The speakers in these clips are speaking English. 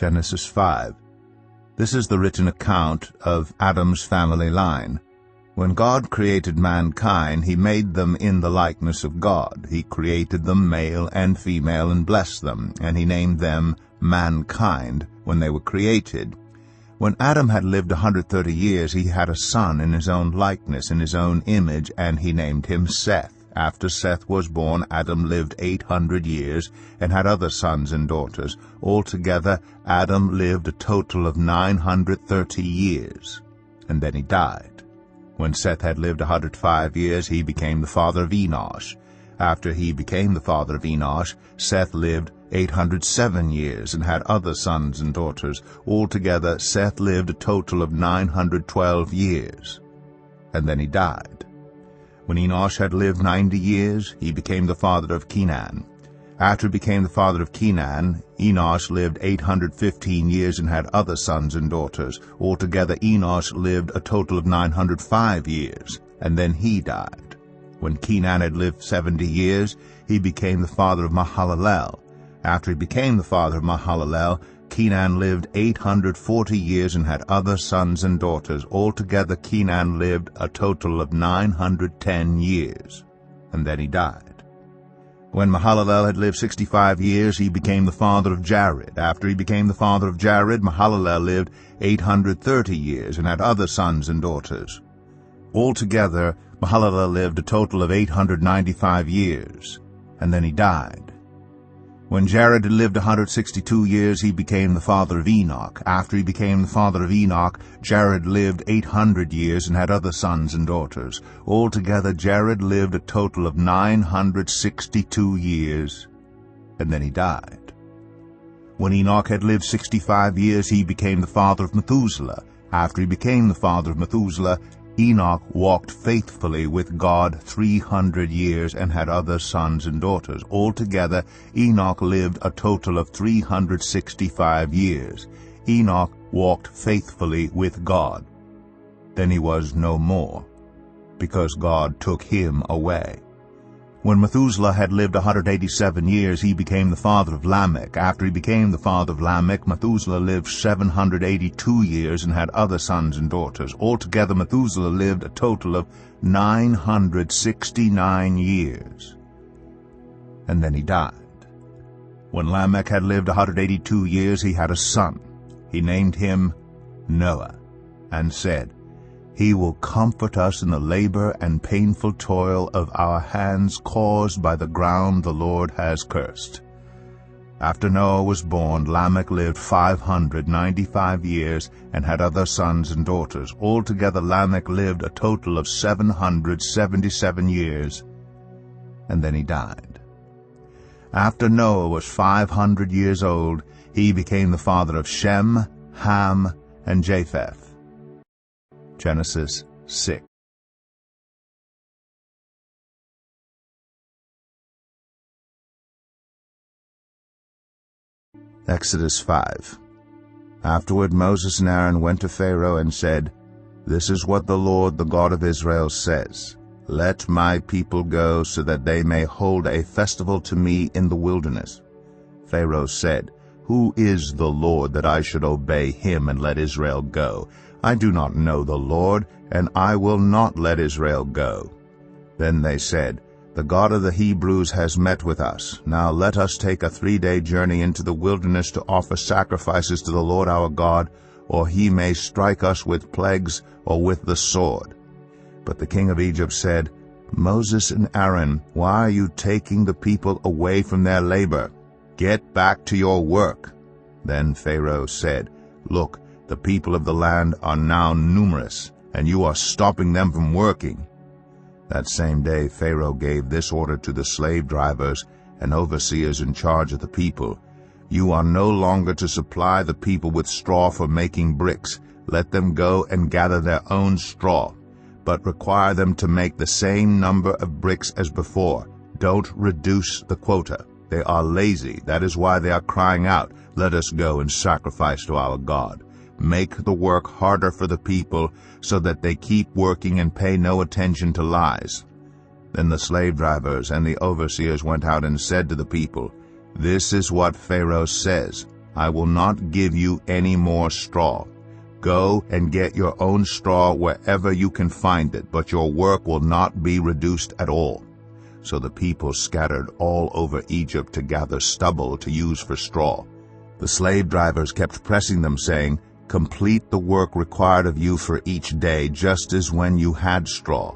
Genesis 5. This is the written account of Adam's family line. When God created mankind, he made them in the likeness of God. He created them male and female and blessed them, and he named them mankind when they were created. When Adam had lived 130 years, he had a son in his own likeness, in his own image, and he named him Seth. After Seth was born, Adam lived 800 years and had other sons and daughters. Altogether, Adam lived a total of 930 years, and then he died. When Seth had lived 105 years, he became the father of Enosh. After he became the father of Enosh, Seth lived 807 years and had other sons and daughters. Altogether, Seth lived a total of 912 years, and then he died. When Enosh had lived 90 years, he became the father of Kenan. After he became the father of Kenan, Enosh lived 815 years and had other sons and daughters. Altogether, Enosh lived a total of 905 years, and then he died. When Kenan had lived 70 years, he became the father of Mahalalel. After he became the father of Mahalalel, Kenan lived 840 years and had other sons and daughters. Altogether, Kenan lived a total of 910 years, and then he died. When Mahalalel had lived 65 years, he became the father of Jared. After he became the father of Jared, Mahalalel lived 830 years and had other sons and daughters. Altogether, Mahalalel lived a total of 895 years, and then he died. When Jared had lived 162 years, he became the father of Enoch. After he became the father of Enoch, Jared lived 800 years and had other sons and daughters. Altogether, Jared lived a total of 962 years, and then he died. When Enoch had lived 65 years, he became the father of Methuselah. After he became the father of Methuselah, Enoch walked faithfully with God 300 years and had other sons and daughters. Altogether, Enoch lived a total of 365 years. Enoch walked faithfully with God. Then he was no more, because God took him away. When Methuselah had lived 187 years, he became the father of Lamech. After he became the father of Lamech, Methuselah lived 782 years and had other sons and daughters. Altogether, Methuselah lived a total of 969 years, and then he died. When Lamech had lived 182 years, he had a son. He named him Noah, and said, "He will comfort us in the labor and painful toil of our hands caused by the ground the Lord has cursed." After Noah was born, Lamech lived 595 years and had other sons and daughters. Altogether, Lamech lived a total of 777 years, and then he died. After Noah was 500 years old, he became the father of Shem, Ham, and Japheth. Genesis 6. Exodus 5. Afterward Moses and Aaron went to Pharaoh and said, "This is what the Lord, the God of Israel, says. Let my people go, so that they may hold a festival to me in the wilderness." Pharaoh said, "Who is the Lord that I should obey him and let Israel go? I do not know the Lord, and I will not let Israel go." Then they said, "The God of the Hebrews has met with us. Now let us take a 3-day journey into the wilderness to offer sacrifices to the Lord our God, or he may strike us with plagues or with the sword." But the king of Egypt said, "Moses and Aaron, why are you taking the people away from their labor? Get back to your work." Then Pharaoh said, "Look, the people of the land are now numerous, and you are stopping them from working." That same day Pharaoh gave this order to the slave drivers and overseers in charge of the people: "You are no longer to supply the people with straw for making bricks. Let them go and gather their own straw, but require them to make the same number of bricks as before. Don't reduce the quota. They are lazy. That is why they are crying out, 'Let us go and sacrifice to our God.' Make the work harder for the people, so that they keep working and pay no attention to lies." Then the slave drivers and the overseers went out and said to the people, "This is what Pharaoh says. I will not give you any more straw. Go and get your own straw wherever you can find it, but your work will not be reduced at all." So the people scattered all over Egypt to gather stubble to use for straw. The slave drivers kept pressing them, saying, "Complete the work required of you for each day, just as when you had straw."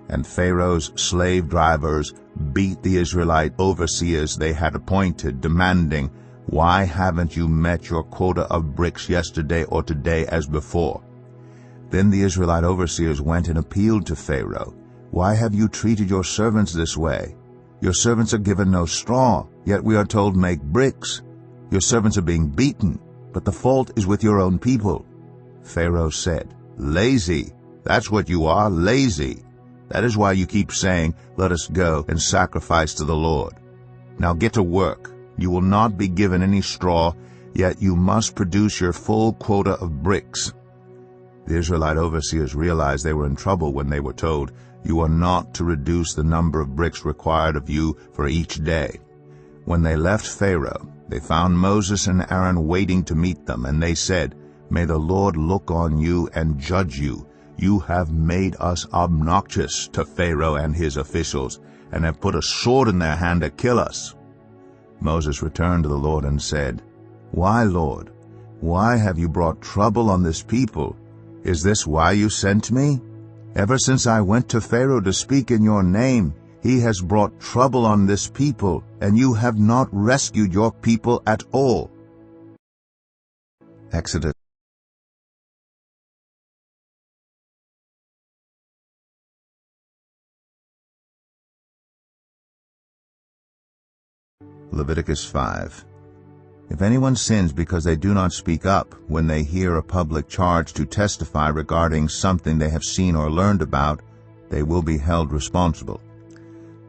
And Pharaoh's slave drivers beat the Israelite overseers they had appointed, demanding, "Why haven't you met your quota of bricks yesterday or today as before?" Then the Israelite overseers went and appealed to Pharaoh, "Why have you treated your servants this way? Your servants are given no straw, yet we are told, 'Make bricks.' Your servants are being beaten, but the fault is with your own people." Pharaoh said, "Lazy, that's what you are, lazy. That is why you keep saying, 'Let us go and sacrifice to the Lord.' Now get to work. You will not be given any straw, yet you must produce your full quota of bricks." The Israelite overseers realized they were in trouble when they were told, "You are not to reduce the number of bricks required of you for each day." When they left Pharaoh, they found Moses and Aaron waiting to meet them, and they said, "May the Lord look on you and judge you. You have made us obnoxious to Pharaoh and his officials, and have put a sword in their hand to kill us." Moses returned to the Lord and said, "Why, Lord? Why have you brought trouble on this people? Is this why you sent me? Ever since I went to Pharaoh to speak in your name, he has brought trouble on this people, and you have not rescued your people at all." Exodus Leviticus 5. If anyone sins because they do not speak up when they hear a public charge to testify regarding something they have seen or learned about, they will be held responsible.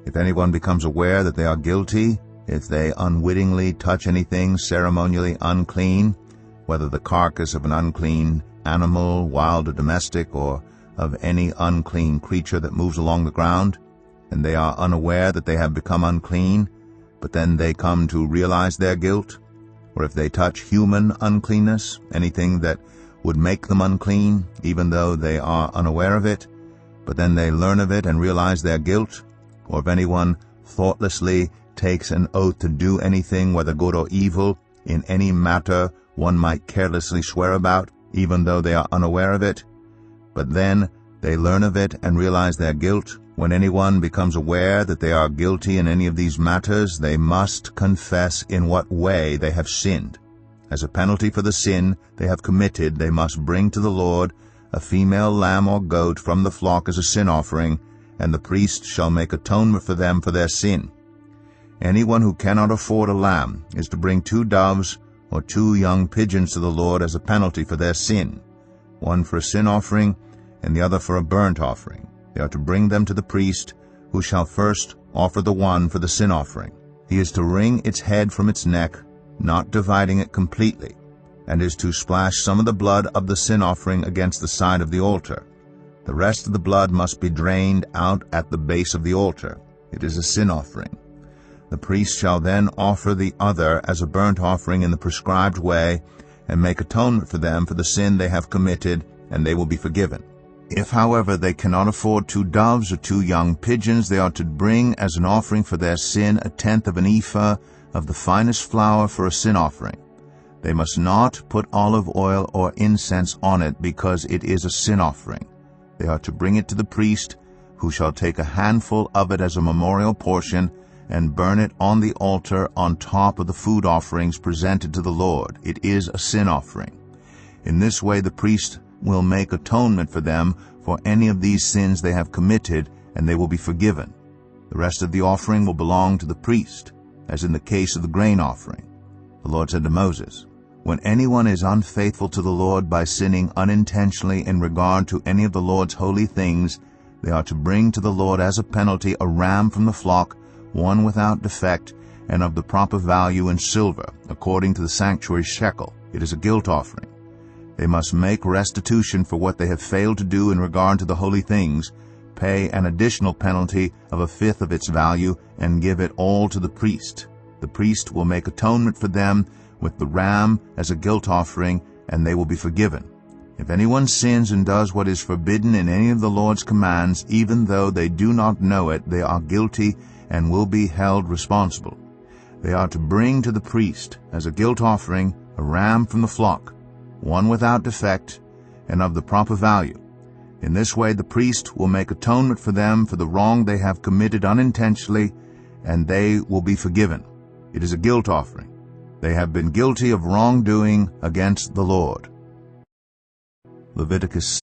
If anyone becomes aware that they are guilty, if they unwittingly touch anything ceremonially unclean, whether the carcass of an unclean animal, wild or domestic, or of any unclean creature that moves along the ground, and they are unaware that they have become unclean, but then they come to realize their guilt, or if they touch human uncleanness, anything that would make them unclean, even though they are unaware of it, but then they learn of it and realize their guilt, or if anyone thoughtlessly takes an oath to do anything, whether good or evil, in any matter one might carelessly swear about, even though they are unaware of it, but then they learn of it and realize their guilt. When anyone becomes aware that they are guilty in any of these matters, they must confess in what way they have sinned. As a penalty for the sin they have committed, they must bring to the Lord a female lamb or goat from the flock as a sin offering, and the priest shall make atonement for them for their sin. Anyone who cannot afford a lamb is to bring 2 doves or 2 young pigeons to the Lord as a penalty for their sin, one for a sin offering and the other for a burnt offering. They are to bring them to the priest, who shall first offer the one for the sin offering. He is to wring its head from its neck, not dividing it completely, and is to splash some of the blood of the sin offering against the side of the altar. The rest of the blood must be drained out at the base of the altar. It is a sin offering. The priest shall then offer the other as a burnt offering in the prescribed way, and make atonement for them for the sin they have committed, and they will be forgiven. If, however, they cannot afford 2 doves or 2 young pigeons, they are to bring as an offering for their sin 1/10 of an ephah of the finest flour for a sin offering. They must not put olive oil or incense on it, because it is a sin offering. They are to bring it to the priest, who shall take a handful of it as a memorial portion and burn it on the altar on top of the food offerings presented to the Lord. It is a sin offering. In this way the priest will make atonement for them for any of these sins they have committed, and they will be forgiven. The rest of the offering will belong to the priest, as in the case of the grain offering. The Lord said to Moses, "When anyone is unfaithful to the Lord by sinning unintentionally in regard to any of the Lord's holy things, they are to bring to the Lord as a penalty a ram from the flock, one without defect, and of the proper value in silver, according to the sanctuary shekel. It is a guilt offering. They must make restitution for what they have failed to do in regard to the holy things, pay an additional penalty of 1/5 of its value, and give it all to the priest. The priest will make atonement for them with the ram as a guilt offering, and they will be forgiven. If anyone sins and does what is forbidden in any of the Lord's commands, even though they do not know it, they are guilty and will be held responsible. They are to bring to the priest as a guilt offering a ram from the flock, one without defect and of the proper value. In this way the priest will make atonement for them for the wrong they have committed unintentionally, and they will be forgiven. It is a guilt offering. They have been guilty of wrongdoing against the Lord. Leviticus